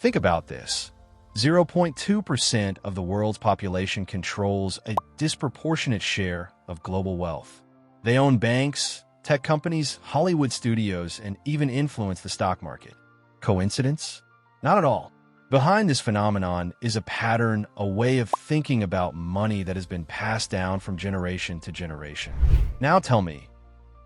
Think about this. 0.2% of the world's population controls a disproportionate share of global wealth. They own banks, tech companies, Hollywood studios, and even influence the stock market. Coincidence? Not at all. Behind this phenomenon is a pattern, a way of thinking about money that has been passed down from generation to generation. Now tell me,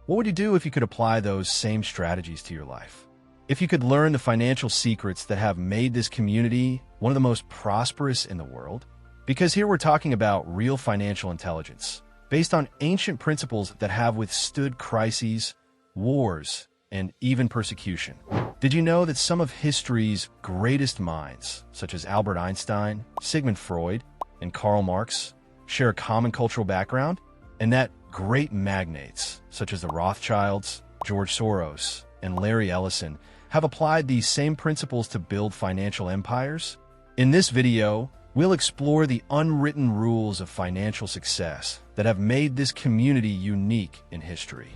what would you do if you could apply those same strategies to your life? If you could learn the financial secrets that have made this community one of the most prosperous in the world? Because here we're talking about real financial intelligence, based on ancient principles that have withstood crises, wars, and even persecution. Did you know that some of history's greatest minds, such as Albert Einstein, Sigmund Freud, and Karl Marx, share a common cultural background? And that great magnates, such as the Rothschilds, George Soros, and Larry Ellison, have applied these same principles to build financial empires? In this video, we'll explore the unwritten rules of financial success that have made this community unique in history.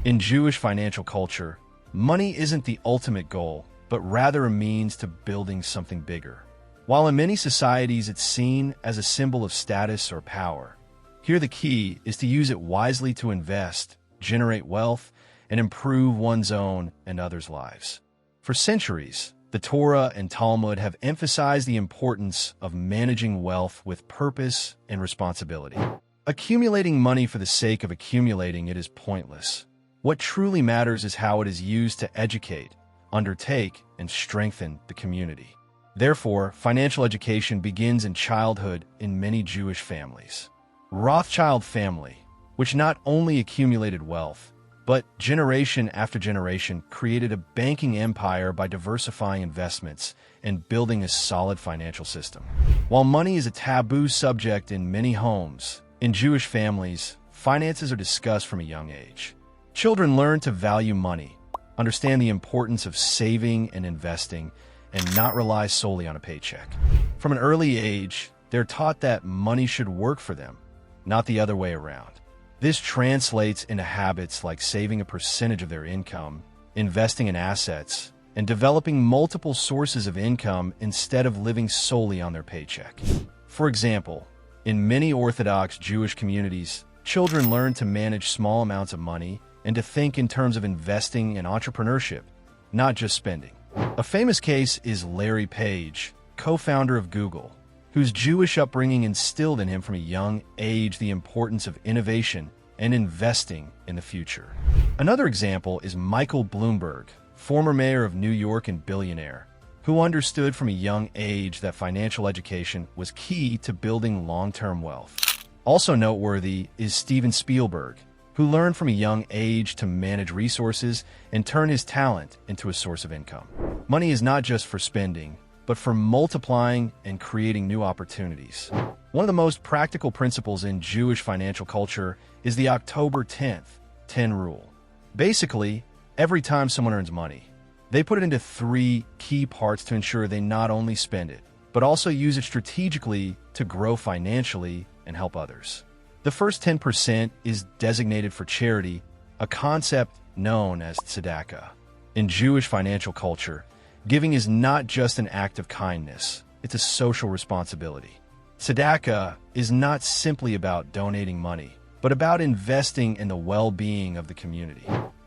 In Jewish financial culture, money isn't the ultimate goal, but rather a means to building something bigger. While in many societies it's seen as a symbol of status or power, here the key is to use it wisely to invest, generate wealth, and improve one's own and others' lives. For centuries, the Torah and Talmud have emphasized the importance of managing wealth with purpose and responsibility. Accumulating money for the sake of accumulating it is pointless. What truly matters is how it is used to educate, undertake, and strengthen the community. Therefore, financial education begins in childhood in many Jewish families. Rothschild family, which not only accumulated wealth, but generation after generation created a banking empire by diversifying investments and building a solid financial system. While money is a taboo subject in many homes, in Jewish families, finances are discussed from a young age. Children learn to value money, understand the importance of saving and investing, and not rely solely on a paycheck. From an early age, they're taught that money should work for them, not the other way around. This translates into habits like saving a percentage of their income, investing in assets, and developing multiple sources of income instead of living solely on their paycheck. For example, in many Orthodox Jewish communities, children learn to manage small amounts of money and to think in terms of investing and entrepreneurship, not just spending. A famous case is Larry Page, co-founder of Google, whose Jewish upbringing instilled in him from a young age the importance of innovation and investing in the future. Another example is Michael Bloomberg, former mayor of New York and billionaire, who understood from a young age that financial education was key to building long-term wealth. Also noteworthy is Steven Spielberg, who learned from a young age to manage resources and turn his talent into a source of income. Money is not just for spending, but for multiplying and creating new opportunities. One of the most practical principles in Jewish financial culture is the October 10th, 10 rule. Basically, every time someone earns money, they put it into 3 key parts to ensure they not only spend it, but also use it strategically to grow financially and help others. The first 10% is designated for charity, a concept known as tzedakah. In Jewish financial culture, giving is not just an act of kindness, it's a social responsibility. Tzedakah is not simply about donating money, but about investing in the well-being of the community.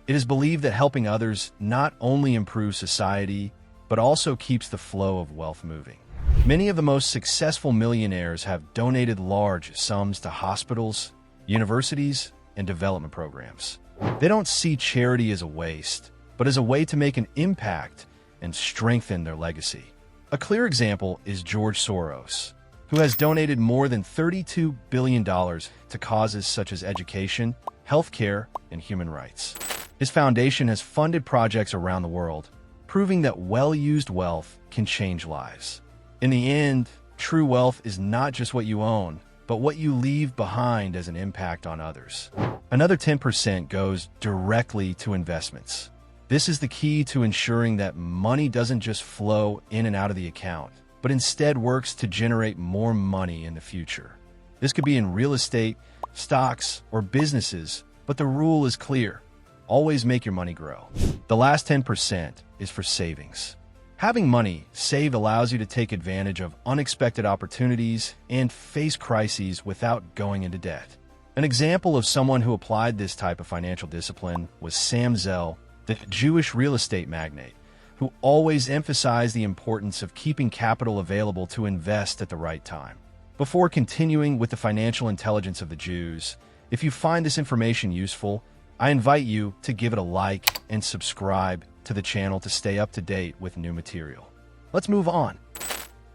It is believed that helping others not only improves society, but also keeps the flow of wealth moving. Many of the most successful millionaires have donated large sums to hospitals, universities, and development programs. They don't see charity as a waste, but as a way to make an impact and strengthen their legacy. A clear example is George Soros, who has donated more than $32 billion to causes such as education, healthcare, and human rights. His foundation has funded projects around the world, proving that well-used wealth can change lives. In the end, true wealth is not just what you own, but what you leave behind as an impact on others. Another 10% goes directly to investments. This is the key to ensuring that money doesn't just flow in and out of the account, but instead works to generate more money in the future. This could be in real estate, stocks, or businesses, but the rule is clear. Always make your money grow. The last 10% is for savings. Having money saved allows you to take advantage of unexpected opportunities and face crises without going into debt. An example of someone who applied this type of financial discipline was Sam Zell, the Jewish real estate magnate, who always emphasized the importance of keeping capital available to invest at the right time. Before continuing with the financial intelligence of the Jews, if you find this information useful, I invite you to give it a like and subscribe to the channel to stay up to date with new material. Let's move on.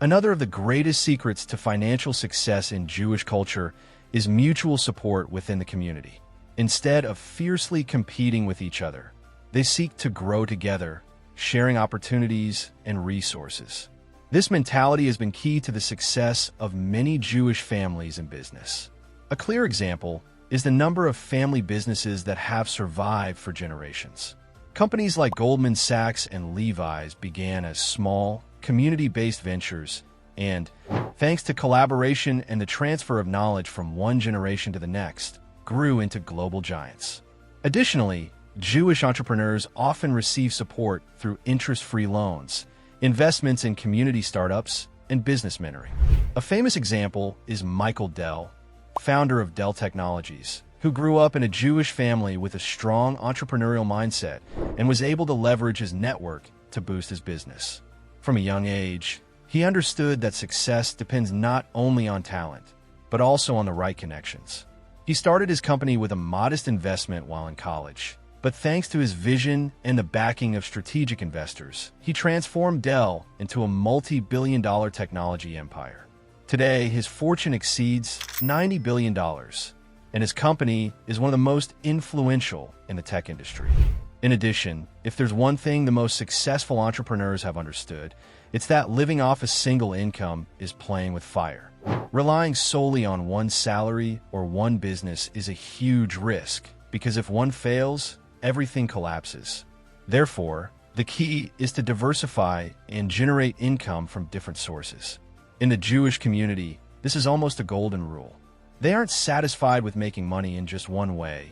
Another of the greatest secrets to financial success in Jewish culture is mutual support within the community. Instead of fiercely competing with each other, they seek to grow together, sharing opportunities and resources. This mentality has been key to the success of many Jewish families in business. A clear example is the number of family businesses that have survived for generations. Companies like Goldman Sachs and Levi's began as small, community-based ventures and, thanks to collaboration and the transfer of knowledge from one generation to the next, grew into global giants. Additionally, Jewish entrepreneurs often receive support through interest-free loans, investments in community startups, and business mentoring. A famous example is Michael Dell, founder of Dell Technologies, who grew up in a Jewish family with a strong entrepreneurial mindset and was able to leverage his network to boost his business. From a young age, he understood that success depends not only on talent, but also on the right connections. He started his company with a modest investment while in college, but thanks to his vision and the backing of strategic investors, he transformed Dell into a multi-billion-dollar technology empire. Today, his fortune exceeds $90 billion, and his company is one of the most influential in the tech industry. In addition, if there's one thing the most successful entrepreneurs have understood, it's that living off a single income is playing with fire. Relying solely on one salary or one business is a huge risk, because if one fails, everything collapses. Therefore, the key is to diversify and generate income from different sources. In the Jewish community, this is almost a golden rule. They aren't satisfied with making money in just one way,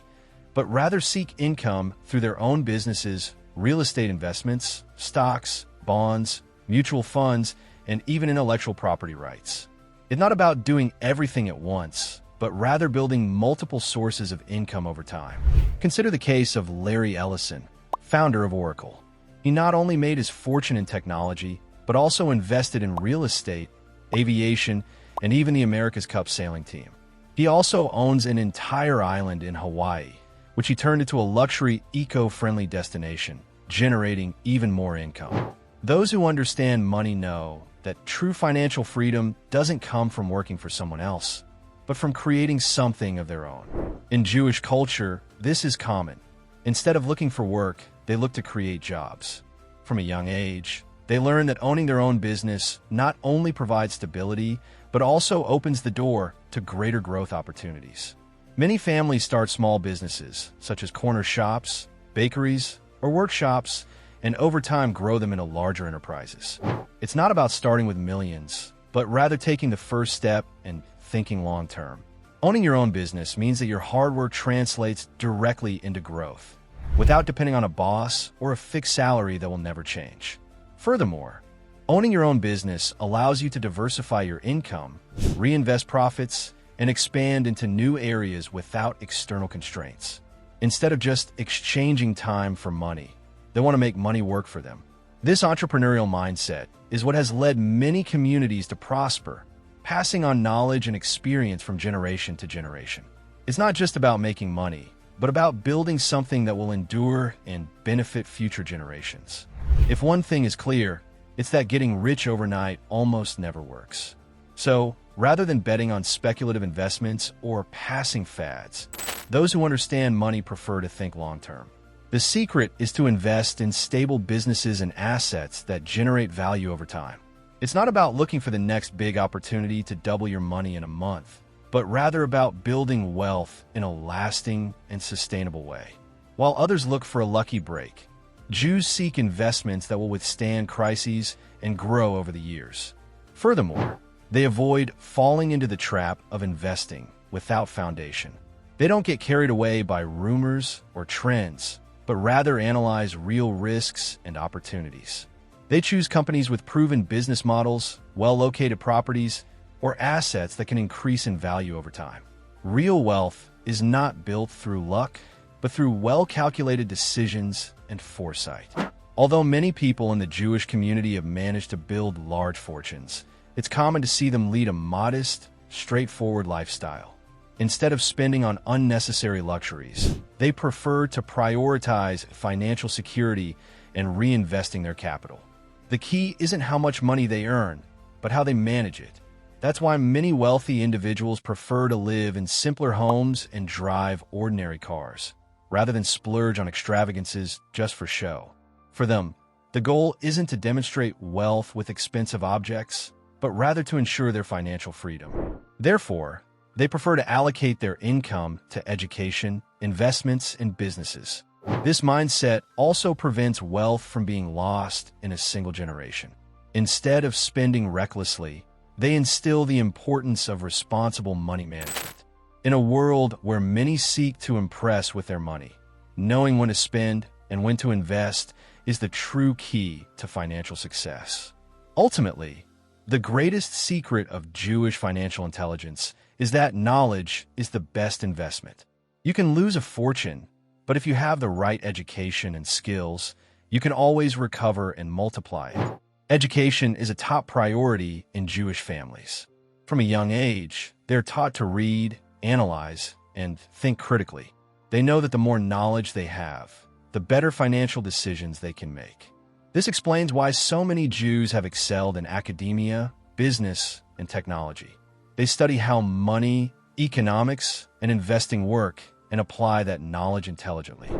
but rather seek income through their own businesses, real estate investments, stocks, bonds, mutual funds, and even intellectual property rights. It's not about doing everything at once, but rather building multiple sources of income over time. Consider the case of Larry Ellison, founder of Oracle. He not only made his fortune in technology, but also invested in real estate, aviation, and even the America's Cup sailing team. He also owns an entire island in Hawaii, which he turned into a luxury, eco-friendly destination, generating even more income. Those who understand money know that true financial freedom doesn't come from working for someone else, but from creating something of their own. In Jewish culture, this is common. Instead of looking for work, they look to create jobs. From a young age, they learn that owning their own business not only provides stability, but also opens the door to greater growth opportunities. Many families start small businesses, such as corner shops, bakeries, or workshops, and over time grow them into larger enterprises. It's not about starting with millions, but rather taking the first step and thinking long-term. Owning your own business means that your hard work translates directly into growth, without depending on a boss or a fixed salary that will never change. Furthermore, owning your own business allows you to diversify your income, reinvest profits, and expand into new areas without external constraints. Instead of just exchanging time for money, they want to make money work for them. This entrepreneurial mindset is what has led many communities to prosper, passing on knowledge and experience from generation to generation. It's not just about making money, but about building something that will endure and benefit future generations. If one thing is clear, it's that getting rich overnight almost never works. So, rather than betting on speculative investments or passing fads, those who understand money prefer to think long-term. The secret is to invest in stable businesses and assets that generate value over time. It's not about looking for the next big opportunity to double your money in a month, but rather about building wealth in a lasting and sustainable way. While others look for a lucky break, Jews seek investments that will withstand crises and grow over the years. Furthermore, they avoid falling into the trap of investing without foundation. They don't get carried away by rumors or trends, but rather analyze real risks and opportunities. They choose companies with proven business models, well-located properties, or assets that can increase in value over time. Real wealth is not built through luck, but through well-calculated decisions and foresight. Although many people in the Jewish community have managed to build large fortunes, it's common to see them lead a modest, straightforward lifestyle. Instead of spending on unnecessary luxuries, they prefer to prioritize financial security and reinvesting their capital. The key isn't how much money they earn, but how they manage it. That's why many wealthy individuals prefer to live in simpler homes and drive ordinary cars, rather than splurge on extravagances just for show. For them, the goal isn't to demonstrate wealth with expensive objects, but rather to ensure their financial freedom. Therefore, they prefer to allocate their income to education, investments, and businesses. This mindset also prevents wealth from being lost in a single generation. Instead of spending recklessly, they instill the importance of responsible money management. In a world where many seek to impress with their money, knowing when to spend and when to invest is the true key to financial success. Ultimately, the greatest secret of Jewish financial intelligence is that knowledge is the best investment. You can lose a fortune, but if you have the right education and skills, you can always recover and multiply it. Education is a top priority in Jewish families. From a young age, they're taught to read, analyze, and think critically. They know that the more knowledge they have, the better financial decisions they can make. This explains why so many Jews have excelled in academia, business, and technology. They study how money, economics, and investing work and apply that knowledge intelligently.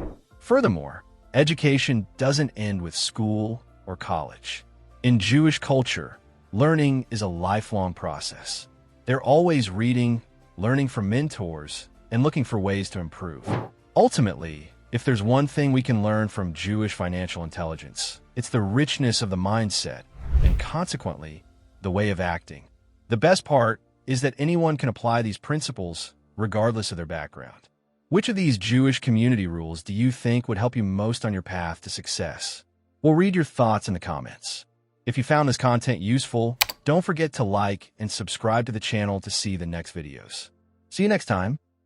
Furthermore, education doesn't end with school or college. In Jewish culture, learning is a lifelong process. They're always reading, learning from mentors, and looking for ways to improve. Ultimately, if there's one thing we can learn from Jewish financial intelligence, it's the richness of the mindset and, consequently, the way of acting. The best part is that anyone can apply these principles regardless of their background. Which of these Jewish community rules do you think would help you most on your path to success? We'll read your thoughts in the comments. If you found this content useful, don't forget to like and subscribe to the channel to see the next videos. See you next time.